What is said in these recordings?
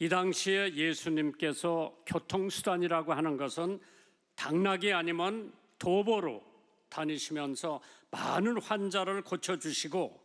이 당시에 예수님께서 교통수단이라고 하는 것은 당나귀 아니면 도보로 다니시면서 많은 환자를 고쳐주시고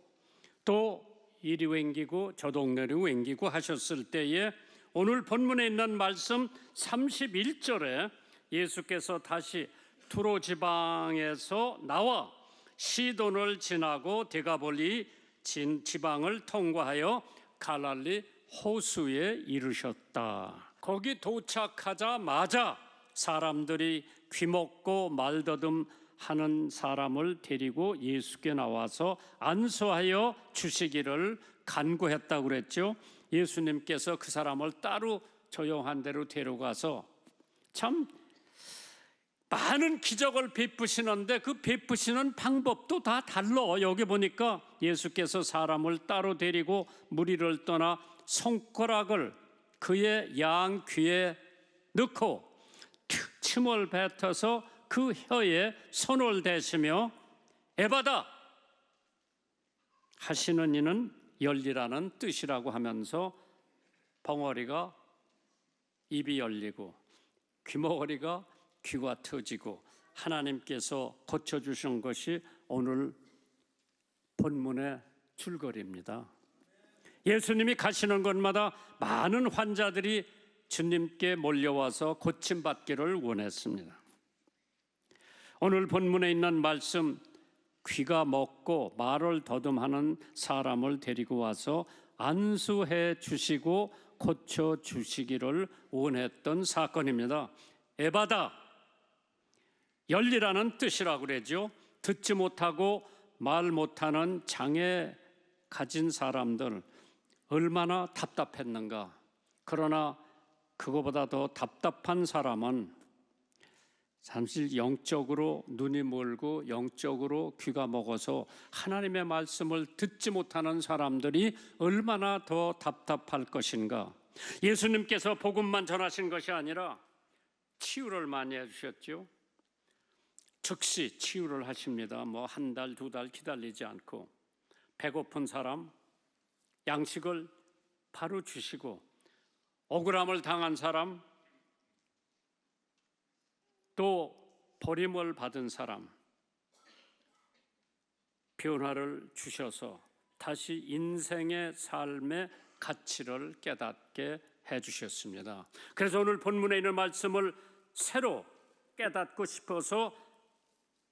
또 이리 웽기고 저 동네로 웽기고 하셨을 때에 오늘 본문에 있는 말씀 31절에 예수께서 다시 두로 지방에서 나와 시돈을 지나고 데가볼리 지방을 통과하여 갈릴리 호수에 이르셨다. 거기 도착하자마자 사람들이 귀먹고 말더듬 하는 사람을 데리고 예수께 나와서 안수하여 주시기를 간구했다고 그랬죠. 예수님께서 그 사람을 따로 조용한 데로 데려가서 참 많은 기적을 베푸시는데 그 베푸시는 방법도 다 달라. 여기 보니까 예수께서 사람을 따로 데리고 무리를 떠나 손가락을 그의 양 귀에 넣고 침을 뱉어서 그 혀에 손을 대시며 에바다 하시는 이는 열리라는 뜻이라고 하면서 벙어리가 입이 열리고 귀머거리가 귀가 터지고 하나님께서 고쳐주신 것이 오늘 본문의 줄거리입니다. 예수님이 가시는 곳마다 많은 환자들이 주님께 몰려와서 고침받기를 원했습니다. 오늘 본문에 있는 말씀, 귀가 먹고 말을 더듬하는 사람을 데리고 와서 안수해 주시고 고쳐 주시기를 원했던 사건입니다. 에바다, 열리라는 뜻이라고 그러죠. 듣지 못하고 말 못하는 장애 가진 사람들 얼마나 답답했는가. 그러나 그거보다 더 답답한 사람은 사실 영적으로 눈이 멀고 영적으로 귀가 먹어서 하나님의 말씀을 듣지 못하는 사람들이 얼마나 더 답답할 것인가. 예수님께서 복음만 전하신 것이 아니라 치유를 많이 해주셨죠. 즉시 치유를 하십니다. 뭐 한 달, 두 달 기다리지 않고 배고픈 사람 양식을 바로 주시고 억울함을 당한 사람 또 버림을 받은 사람 변화를 주셔서 다시 인생의 삶의 가치를 깨닫게 해주셨습니다. 그래서 오늘 본문에 있는 말씀을 새로 깨닫고 싶어서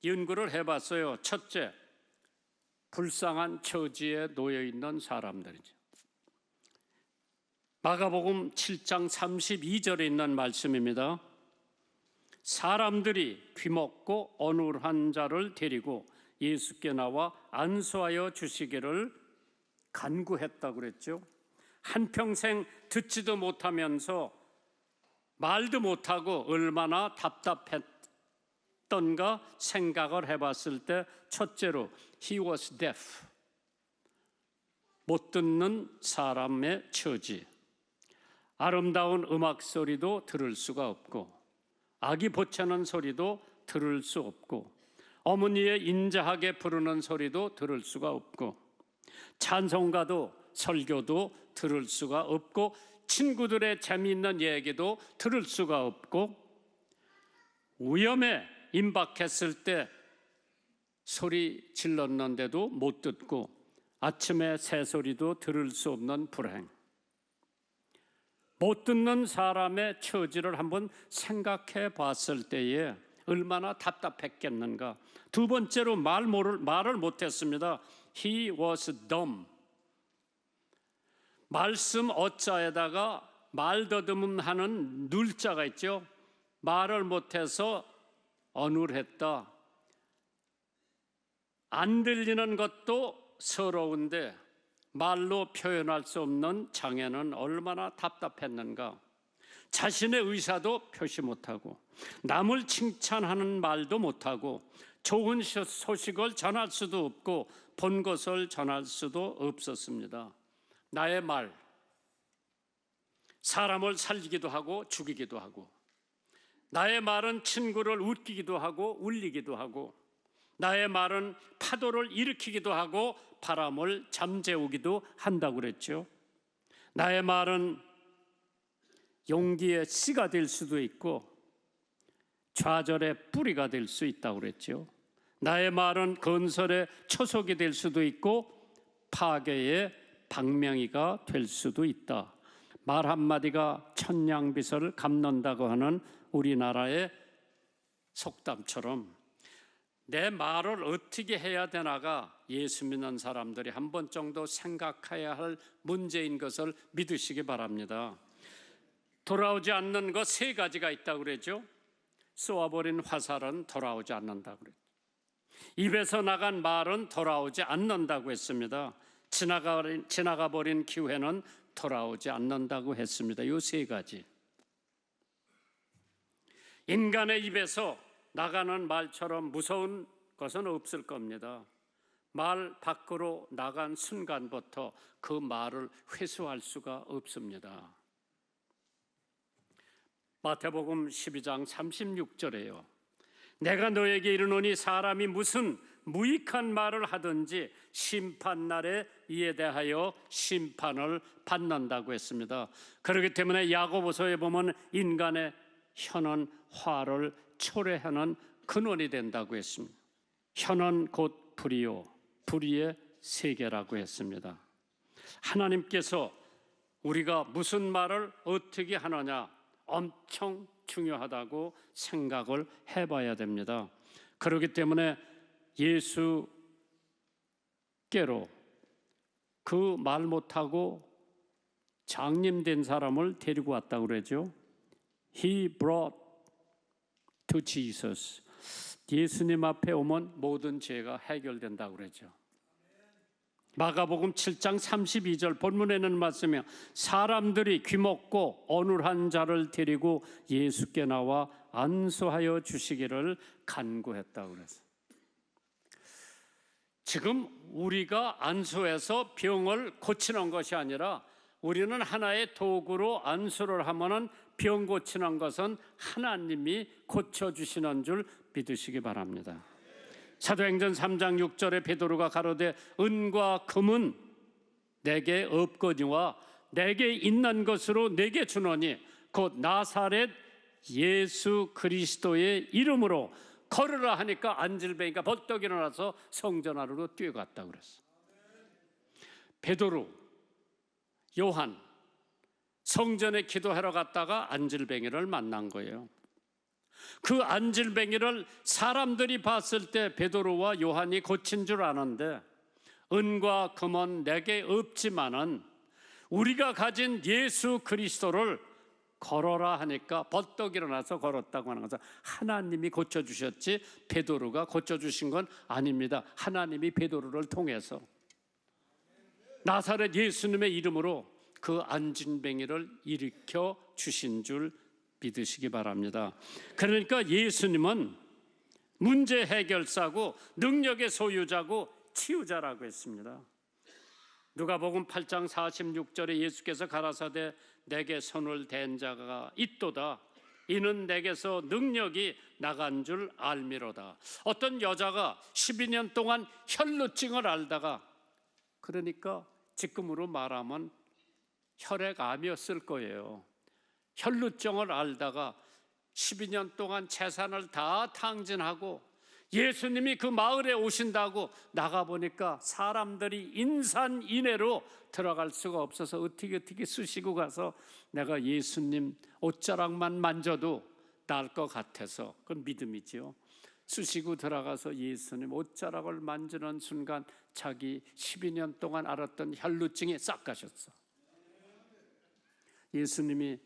연구를 해봤어요. 첫째, 불쌍한 처지에 놓여있는 사람들이죠. 마가복음 7장 32절에 있는 말씀입니다. 사람들이 귀먹고 어눌한 자를 데리고 예수께 나와 안수하여 주시기를 간구했다고 그랬죠. 한평생 듣지도 못하면서 말도 못하고 얼마나 답답했던가 생각을 해봤을 때 첫째로 He was deaf, 못 듣는 사람의 처지. 아름다운 음악 소리도 들을 수가 없고 아기 보채는 소리도 들을 수 없고 어머니의 인자하게 부르는 소리도 들을 수가 없고 찬송가도 설교도 들을 수가 없고 친구들의 재미있는 얘기도 들을 수가 없고 위험에 임박했을 때 소리 질렀는데도 못 듣고 아침에 새소리도 들을 수 없는 불행. 못 듣는 사람의 처지를 한번 생각해 봤을 때에 얼마나 답답했겠는가. 두 번째로 말을 못했습니다. He was dumb. 말씀 어자에다가 말더듬하는 눌자가 있죠. 말을 못해서 어눌했다. 안 들리는 것도 서러운데 말로 표현할 수 없는 장애는 얼마나 답답했는가. 자신의 의사도 표시 못하고 남을 칭찬하는 말도 못하고 좋은 소식을 전할 수도 없고 본 것을 전할 수도 없었습니다. 나의 말, 사람을 살리기도 하고 죽이기도 하고 나의 말은 친구를 웃기기도 하고 울리기도 하고 나의 말은 파도를 일으키기도 하고 바람을 잠재우기도 한다고 그랬죠. 나의 말은 용기의 씨가 될 수도 있고 좌절의 뿌리가 될 수 있다고 그랬죠. 나의 말은 건설의 초석이 될 수도 있고 파괴의 방명이가 될 수도 있다. 말 한마디가 천냥빚을 갚는다고 하는 우리나라의 속담처럼 내 말을 어떻게 해야 되나가 예수 믿는 사람들이 한 번 정도 생각해야 할 문제인 것을 믿으시기 바랍니다. 돌아오지 않는 것 세 가지가 있다고 그랬죠. 쏘아버린 화살은 돌아오지 않는다고 그랬죠. 입에서 나간 말은 돌아오지 않는다고 했습니다. 지나가버린 기회는 돌아오지 않는다고 했습니다. 이 세 가지. 인간의 입에서 나가는 말처럼 무서운 것은 없을 겁니다. 말 밖으로 나간 순간부터 그 말을 회수할 수가 없습니다. 마태복음 12장 36절에요. 내가 너에게 이르노니 사람이 무슨 무익한 말을 하든지 심판날에 이에 대하여 심판을 받는다고 했습니다. 그렇기 때문에 야고보서에 보면 인간의 혀는 화를 초래하는 근원이 된다고 했습니다. 혀는 곧 불이요 불의의 세계라고 했습니다. 하나님께서 우리가 무슨 말을 어떻게 하느냐 엄청 중요하다고 생각을 해봐야 됩니다. 그렇기 때문에 예수께로 그 말 못하고 장님된 사람을 데리고 왔다고 그러죠. He brought to Jesus. 예수님 앞에 오면 모든 죄가 해결된다고 그러죠. 마가복음 7장 32절 본문에는 말씀이요. 사람들이 귀먹고 어눌한 자를 데리고 예수께 나와 안수하여 주시기를 간구했다고 그랬어요. 지금 우리가 안수해서 병을 고치는 것이 아니라 우리는 하나의 도구로 안수를 하면은 병 고치는 것은 하나님이 고쳐주시는 줄 믿으시기 바랍니다. 사도행전 3장 6절에 베드로가 가로되 은과 금은 내게 없거니와 내게 있는 것으로 내게 주노니 곧 나사렛 예수 그리스도의 이름으로 걸으라 하니까 안질뱅이가 벌떡 일어나서 성전 안으로 뛰어갔다고 그랬어. 베드로, 요한 성전에 기도하러 갔다가 안질뱅이를 만난 거예요. 그 안질뱅이를 사람들이 봤을 때 베드로와 요한이 고친 줄 아는데 은과 금은 내게 없지만은 우리가 가진 예수 그리스도를 걸어라 하니까 벌떡 일어나서 걸었다고 하는 것은 하나님이 고쳐주셨지 베드로가 고쳐주신 건 아닙니다. 하나님이 베드로를 통해서 나사렛 예수님의 이름으로 그 안진뱅이를 일으켜 주신 줄 믿으시기 바랍니다. 그러니까 예수님은 문제 해결사고 능력의 소유자고 치유자라고 했습니다. 누가복음 8장 46절에 예수께서 가라사대 내게 손을 댄 자가 있도다. 이는 내게서 능력이 나간 줄 알미로다. 어떤 여자가 12년 동안 혈루증을 앓다가 그러니까 지금으로 말하면 혈액암이었을 거예요. 혈루증을 앓다가 12년 동안 재산을 다 탕진하고 예수님이 그 마을에 오신다고 나가보니까 사람들이 인산인해로 들어갈 수가 없어서 어떻게 쑤시고 가서 내가 예수님 옷자락만 만져도 나을 것 같아서 그건 믿음이지요. 쑤시고 들어가서 예수님 옷자락을 만지는 순간 자기 12년 동안 앓았던 혈루증이 싹 가셨어. 예수님이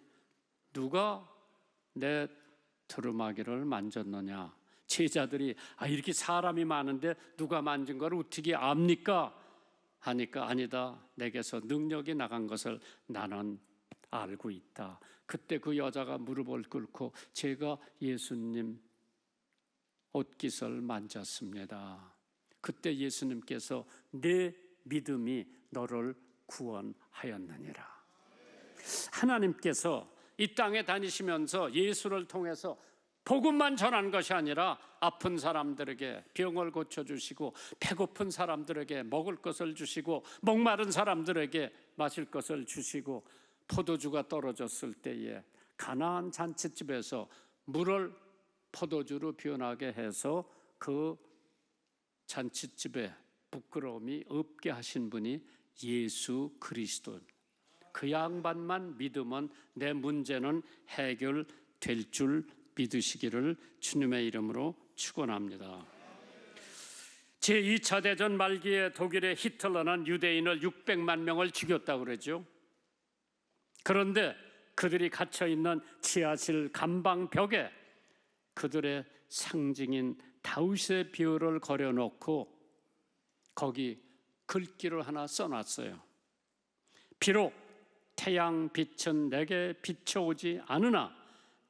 누가 내 두루마기를 만졌느냐? 제자들이 이렇게 사람이 많은데 누가 만진 걸 어떻게 압니까? 하니까 아니다. 내게서 능력이 나간 것을 나는 알고 있다. 그때 그 여자가 무릎을 꿇고 제가 예수님 옷깃을 만졌습니다. 그때 예수님께서 내 믿음이 너를 구원하였느니라. 하나님께서 이 땅에 다니시면서 예수를 통해서 복음만 전한 것이 아니라 아픈 사람들에게 병을 고쳐주시고 배고픈 사람들에게 먹을 것을 주시고 목마른 사람들에게 마실 것을 주시고 포도주가 떨어졌을 때에 가나안 잔치집에서 물을 포도주로 변하게 해서 그 잔치집에 부끄러움이 없게 하신 분이 예수 그리스도. 그 양반만 믿으면 내 문제는 해결될 줄 믿으시기를 주님의 이름으로 축원합니다. 제2차 대전 말기에 독일의 히틀러는 유대인을 600만 명을 죽였다고 그러죠. 그런데 그들이 갇혀있는 지하실 감방벽에 그들의 상징인 다윗의 비율을 걸어놓고 거기 글귀를 하나 써놨어요. 비록 태양 빛은 내게 비춰오지 않으나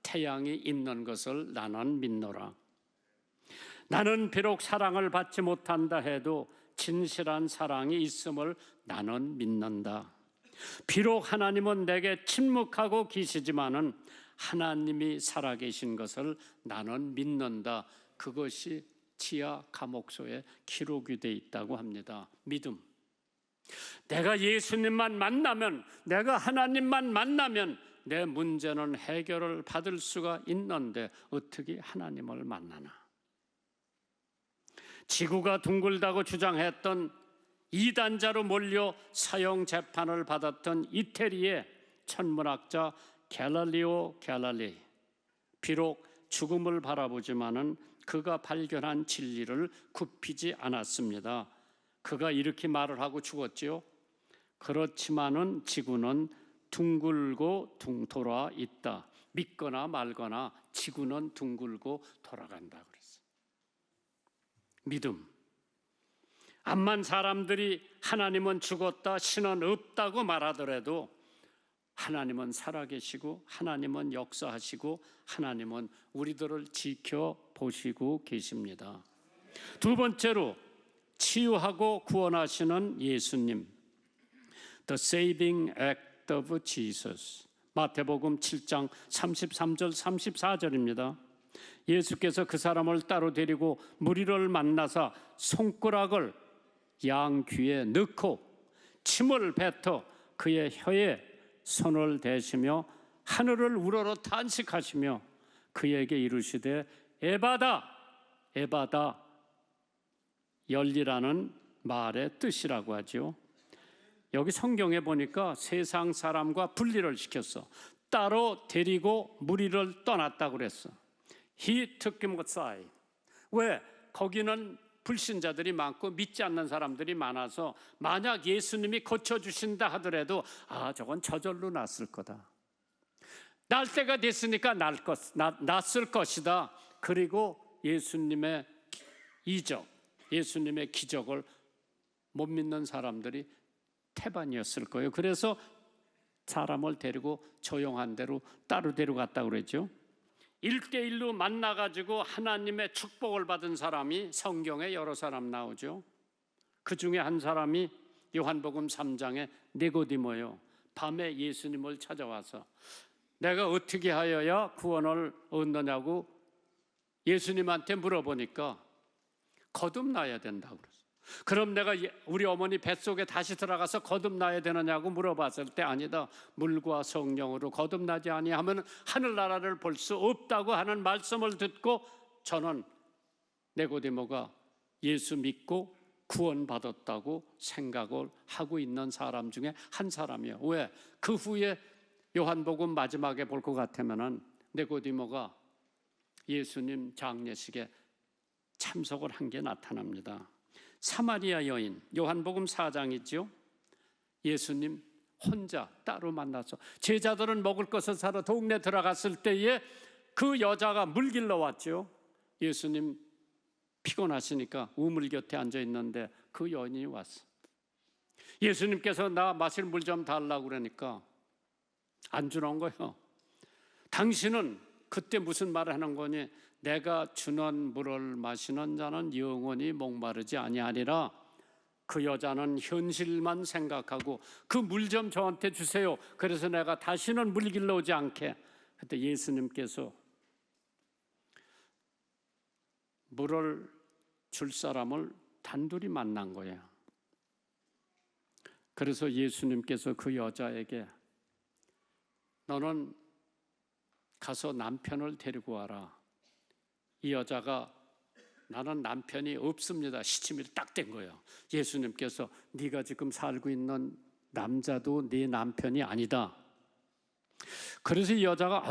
태양이 있는 것을 나는 믿노라. 나는 비록 사랑을 받지 못한다 해도 진실한 사랑이 있음을 나는 믿는다. 비록 하나님은 내게 침묵하고 계시지만은 하나님이 살아계신 것을 나는 믿는다. 그것이 지하 감옥소에 기록이 돼 있다고 합니다. 믿음. 내가 예수님만 만나면, 내가 하나님만 만나면 내 문제는 해결을 받을 수가 있는데 어떻게 하나님을 만나나? 지구가 둥글다고 주장했던 이단자로 몰려 사형 재판을 받았던 이태리의 천문학자 갤릴리오 갈릴레이, 비록 죽음을 바라보지만은 그가 발견한 진리를 굽히지 않았습니다. 그가 이렇게 말을 하고 죽었지요. 그렇지만은 지구는 둥글고 돌아 있다. 믿거나 말거나 지구는 둥글고 돌아간다 그랬어요. 믿음. 암만 사람들이 하나님은 죽었다, 신은 없다고 말하더라도 하나님은 살아계시고 하나님은 역사하시고 하나님은 우리들을 지켜보시고 계십니다. 두 번째로 치유하고 구원하시는 예수님. The saving act of Jesus. 마태복음 7장 33절 34절입니다. 예수께서 그 사람을 따로 데리고 무리를 만나사 손가락을 양 귀에 넣고 침을 뱉어 그의 혀에 손을 대시며 하늘을 우러러 탄식하시며 그에게 이르시되 에바다, 에바다, 열리라는 말의 뜻이라고 하죠. 여기 성경에 보니까 세상 사람과 분리를 시켰어. 따로 데리고 무리를 떠났다고 그랬어. He took him aside. 왜? 거기는 불신자들이 많고 믿지 않는 사람들이 많아서 만약 예수님이 고쳐주신다 하더라도 저건 저절로 낫을 거다. 날 때가 됐으니까 낫을 것이다. 그리고 예수님의 이적, 예수님의 기적을 못 믿는 사람들이 태반이었을 거예요. 그래서 사람을 데리고 조용한 데로 따로 데려갔다고 그랬죠. 1대1로 만나가지고 하나님의 축복을 받은 사람이 성경에 여러 사람 나오죠. 그 중에 한 사람이 요한복음 3장의 니고디모요. 밤에 예수님을 찾아와서 내가 어떻게 하여야 구원을 얻느냐고 예수님한테 물어보니까 거듭나야 된다고 그랬어요. 그럼 내가 우리 어머니 뱃속에 다시 들어가서 거듭나야 되느냐고 물어봤을 때 아니다. 물과 성령으로 거듭나지 아니하면 하늘나라를 볼 수 없다고 하는 말씀을 듣고 저는 니고디모가 예수 믿고 구원받았다고 생각을 하고 있는 사람 중에 한 사람이에요. 왜? 그 후에 요한복음 마지막에 볼 것 같으면은 니고디모가 예수님 장례식에 참석을 한 게 나타납니다. 사마리아 여인, 요한복음 4장이죠. 예수님 혼자 따로 만나서 제자들은 먹을 것을 사러 동네 들어갔을 때에 그 여자가 물 길러 왔죠. 예수님 피곤하시니까 우물 곁에 앉아 있는데 그 여인이 왔어. 예수님께서 나 마실 물 좀 달라고 그러니까 안 주는 거예요. 당신은 그때 무슨 말을 하는 거니? 내가 주는 물을 마시는 자는 영원히 목마르지 아니하리라. 그 여자는 현실만 생각하고 그 물 좀 저한테 주세요. 그래서 내가 다시는 물 길러 오지 않게. 그때 예수님께서 물을 줄 사람을 단둘이 만난 거예요. 그래서 예수님께서 그 여자에게 너는 가서 남편을 데리고 와라. 이 여자가 나는 남편이 없습니다. 시치미를 딱 댄 거예요. 예수님께서 네가 지금 살고 있는 남자도 네 남편이 아니다. 그래서 이 여자가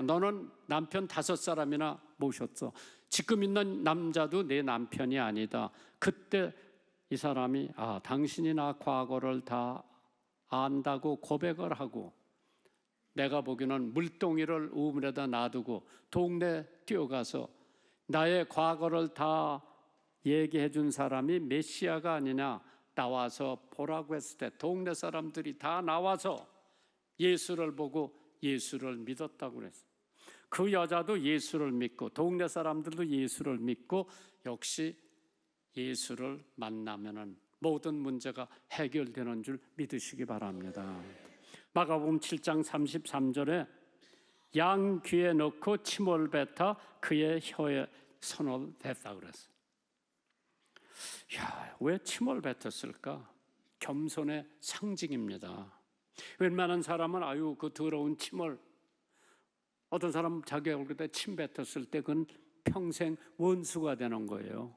너는 남편 5사람이나 모셨어. 지금 있는 남자도 내 남편이 아니다. 그때 이 사람이 당신이 나 과거를 다 안다고 고백을 하고 내가 보기에는 물동이를 우물에다 놔두고 동네 뛰어가서 나의 과거를 다 얘기해 준 사람이 메시아가 아니냐 나와서 보라고 했을 때 동네 사람들이 다 나와서 예수를 보고 예수를 믿었다고 그랬어요. 그 여자도 예수를 믿고 동네 사람들도 예수를 믿고 역시 예수를 만나면은 모든 문제가 해결되는 줄 믿으시기 바랍니다. 마가복음 7장 33절에 양 귀에 넣고 침을 뱉어 그의 혀에 손을 댔다 그랬어요. 왜 침을 뱉었을까? 겸손의 상징입니다. 웬만한 사람은 그 더러운 침을, 어떤 사람은 자기 얼굴에 침 뱉었을 때 그건 평생 원수가 되는 거예요.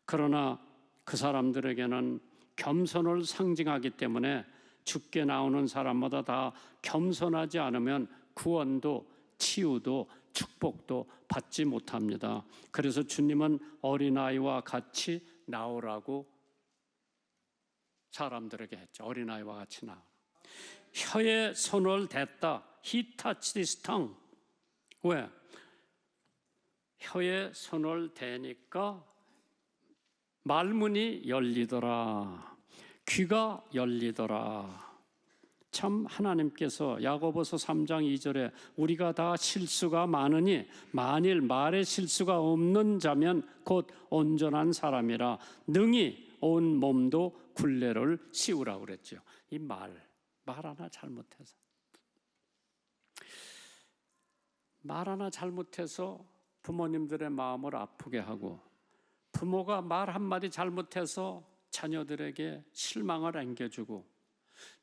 그러나 그 사람들에게는 겸손을 상징하기 때문에 죽게 나오는 사람마다 다 겸손하지 않으면 구원도 치유도 축복도 받지 못합니다. 그래서 주님은 어린아이와 같이 나오라고 사람들에게 했죠. 어린아이와 같이 나오라. 혀에 손을 댔다. He touched his tongue. 왜? 혀에 손을 대니까 말문이 열리더라. 귀가 열리더라. 참 하나님께서 야고보서 3장 2절에 우리가 다 실수가 많으니 만일 말에 실수가 없는 자면 곧 온전한 사람이라 능히 온 몸도 굴레를 씌우라고 그랬죠. 이 말 하나 잘못해서 부모님들의 마음을 아프게 하고 부모가 말 한마디 잘못해서 자녀들에게 실망을 안겨주고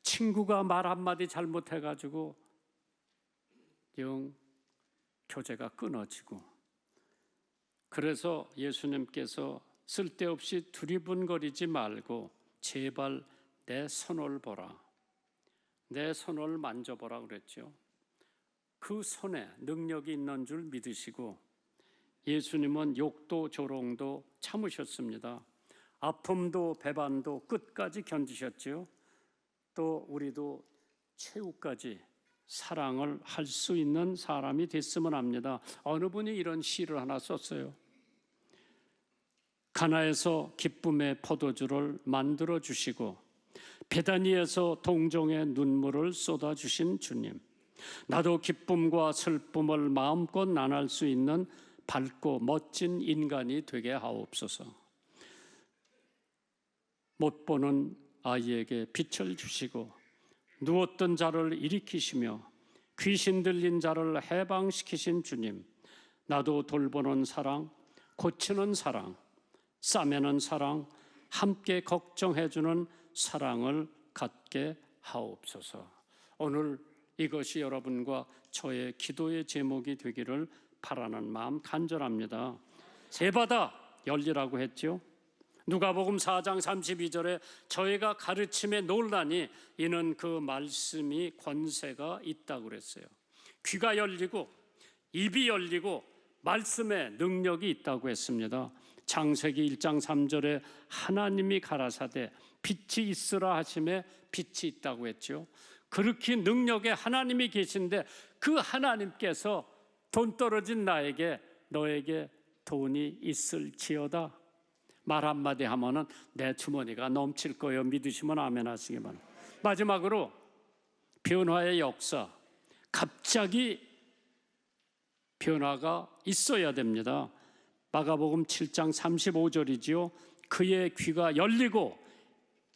친구가 말 한마디 잘못해가지고 영 교제가 끊어지고 그래서 예수님께서 쓸데없이 두리번거리지 말고 제발 내 손을 보라. 내 손을 만져보라 그랬죠. 그 손에 능력이 있는 줄 믿으시고 예수님은 욕도 조롱도 참으셨습니다. 아픔도 배반도 끝까지 견디셨죠. 또 우리도 최후까지 사랑을 할 수 있는 사람이 됐으면 합니다. 어느 분이 이런 시를 하나 썼어요. 가나에서 기쁨의 포도주를 만들어 주시고 베다니에서 동정의 눈물을 쏟아 주신 주님, 나도 기쁨과 슬픔을 마음껏 나눌 수 있는 밝고 멋진 인간이 되게 하옵소서. 못 보는 아이에게 빛을 주시고 누웠던 자를 일으키시며 귀신 들린 자를 해방시키신 주님, 나도 돌보는 사랑, 고치는 사랑, 싸매는 사랑, 함께 걱정해주는 사랑을 갖게 하옵소서. 오늘 이것이 여러분과 저의 기도의 제목이 되기를 바라는 마음 간절합니다. 세 바다 열리라고 했죠. 누가복음 4장 32절에 저희가 가르침에 놀라니 이는 그 말씀이 권세가 있다고 그랬어요. 귀가 열리고 입이 열리고 말씀에 능력이 있다고 했습니다. 창세기 1장 3절에 하나님이 가라사대 빛이 있으라 하심에 빛이 있다고 했죠. 그렇게 능력에 하나님이 계신데 그 하나님께서 돈 떨어진 나에게 너에게 돈이 있을지어다 말 한마디 하면은 내 주머니가 넘칠 거예요. 믿으시면 아멘 하시기 바랍니다. 마지막으로 변화의 역사, 갑자기 변화가 있어야 됩니다. 마가복음 7장 35절이지요. 그의 귀가 열리고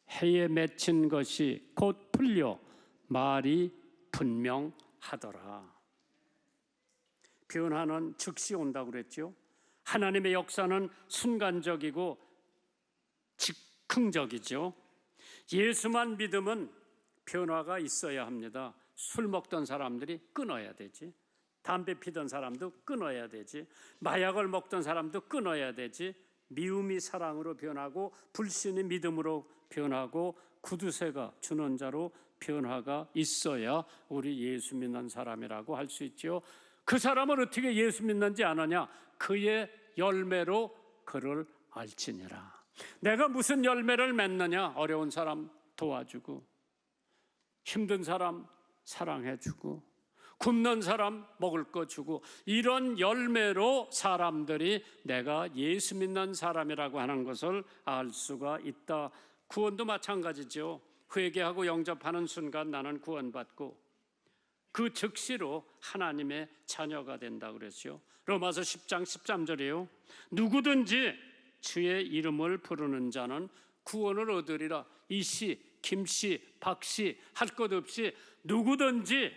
해에 맺힌 것이 곧 풀려 말이 분명하더라. 변화는 즉시 온다고 그랬죠. 하나님의 역사는 순간적이고 즉흥적이죠. 예수만 믿으면 변화가 있어야 합니다. 술 먹던 사람들이 끊어야 되지. 담배 피던 사람도 끊어야 되지. 마약을 먹던 사람도 끊어야 되지. 미움이 사랑으로 변하고 불신이 믿음으로 변하고 구두쇠가 주는 자로 변화가 있어야 우리 예수 믿는 사람이라고 할 수 있죠. 그 사람은 어떻게 예수 믿는지 아느냐? 그의 열매로 그를 알지니라. 내가 무슨 열매를 맺느냐? 어려운 사람 도와주고, 힘든 사람 사랑해주고, 굶는 사람 먹을 거 주고, 이런 열매로 사람들이 내가 예수 믿는 사람이라고 하는 것을 알 수가 있다. 구원도 마찬가지죠. 회개하고 영접하는 순간 나는 구원받고 그 즉시로 하나님의 자녀가 된다고 그랬죠. 로마서 10장 13절이에요. 누구든지 주의 이름을 부르는 자는 구원을 얻으리라. 이씨, 김씨, 박씨 할 것 없이 누구든지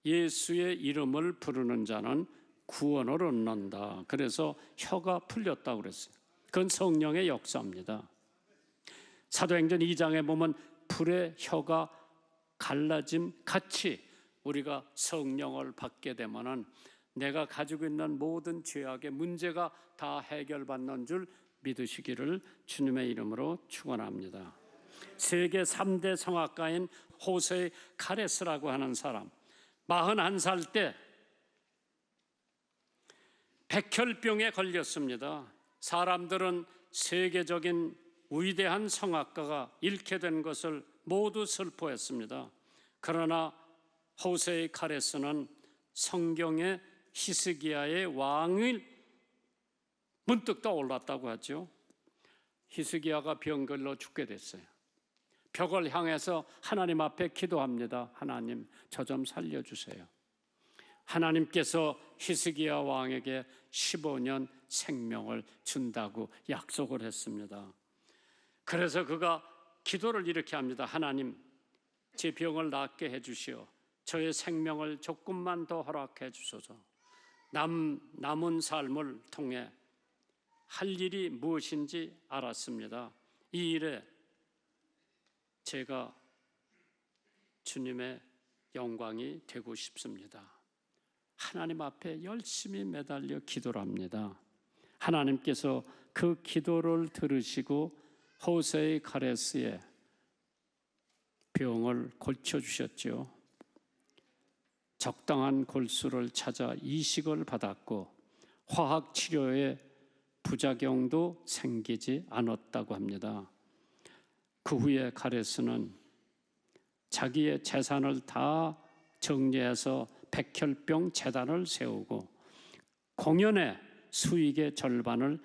예수의 이름을 부르는 자는 구원을 얻는다. 그래서 혀가 풀렸다고 그랬어요. 그건 성령의 역사입니다. 사도행전 2장에 보면 불의 혀가 갈라짐 같이 우리가 성령을 받게 되면은 내가 가지고 있는 모든 죄악의 문제가 다 해결받는 줄 믿으시기를 주님의 이름으로 축원합니다. 세계 3대 성악가인 호세 카레스라고 하는 사람, 41살 때 백혈병에 걸렸습니다. 사람들은 세계적인 위대한 성악가가 잃게 된 것을 모두 슬퍼했습니다. 그러나 호세 카레스는 성경의 히스기야의 왕을 문득 떠올랐다고 하죠. 히스기야가 병걸로 죽게 됐어요. 벽을 향해서 하나님 앞에 기도합니다. 하나님, 저 좀 살려주세요. 하나님께서 히스기야 왕에게 15년 생명을 준다고 약속을 했습니다. 그래서 그가 기도를 이렇게 합니다. 하나님, 제 병을 낫게 해주시오. 저의 생명을 조금만 더 허락해 주소서. 남은 삶을 통해 할 일이 무엇인지 알았습니다. 이 일에 제가 주님의 영광이 되고 싶습니다. 하나님 앞에 열심히 매달려 기도를 합니다. 하나님께서 그 기도를 들으시고 호세 카레스의 병을 고쳐주셨죠. 적당한 골수를 찾아 이식을 받았고 화학치료의 부작용도 생기지 않았다고 합니다. 그 후에 카레스는 자기의 재산을 다 정리해서 백혈병 재단을 세우고 공연의 수익의 절반을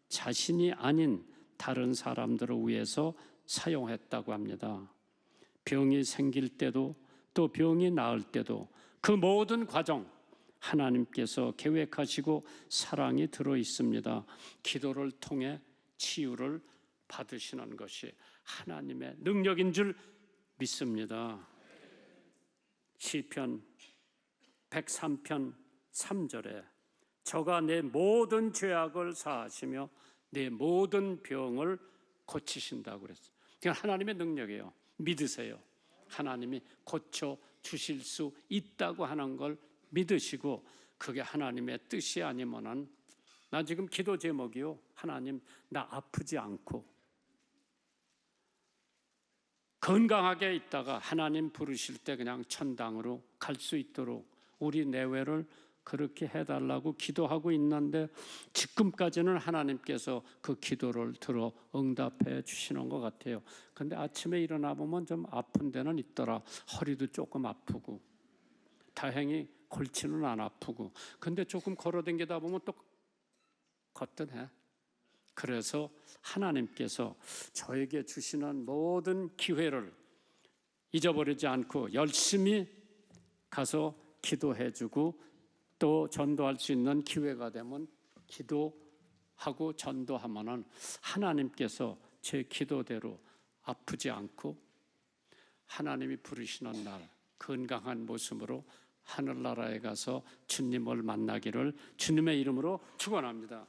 자신이 아닌 다른 사람들을 위해서 사용했다고 합니다. 병이 생길 때도 또 병이 나을 때도 그 모든 과정 하나님께서 계획하시고 사랑이 들어 있습니다. 기도를 통해 치유를 받으시는 것이 하나님의 능력인 줄 믿습니다. 시편 103편 3절에 저가 내 모든 죄악을 사하시며 내 모든 병을 고치신다고 그랬어요. 그러니까 하나님의 능력이에요. 믿으세요. 하나님이 고쳐 주실 수 있다고 하는 걸 믿으시고 그게 하나님의 뜻이 아니면은 나 지금 기도 제목이요. 하나님, 나 아프지 않고 건강하게 있다가 하나님 부르실 때 그냥 천당으로 갈 수 있도록 우리 내외를 그렇게 해달라고 기도하고 있는데 지금까지는 하나님께서 그 기도를 들어 응답해 주시는 것 같아요. 근데 아침에 일어나 보면 좀 아픈 데는 있더라. 허리도 조금 아프고 다행히 골치는 안 아프고 근데 조금 걸어다니다 보면 또 거뜬해. 그래서 하나님께서 저에게 주시는 모든 기회를 잊어버리지 않고 열심히 가서 기도해주고 또 전도할 수 있는 기회가 되면 기도하고 전도하면은 하나님께서 제 기도대로 아프지 않고 하나님이 부르시는 날 건강한 모습으로 하늘나라에 가서 주님을 만나기를 주님의 이름으로 축원합니다.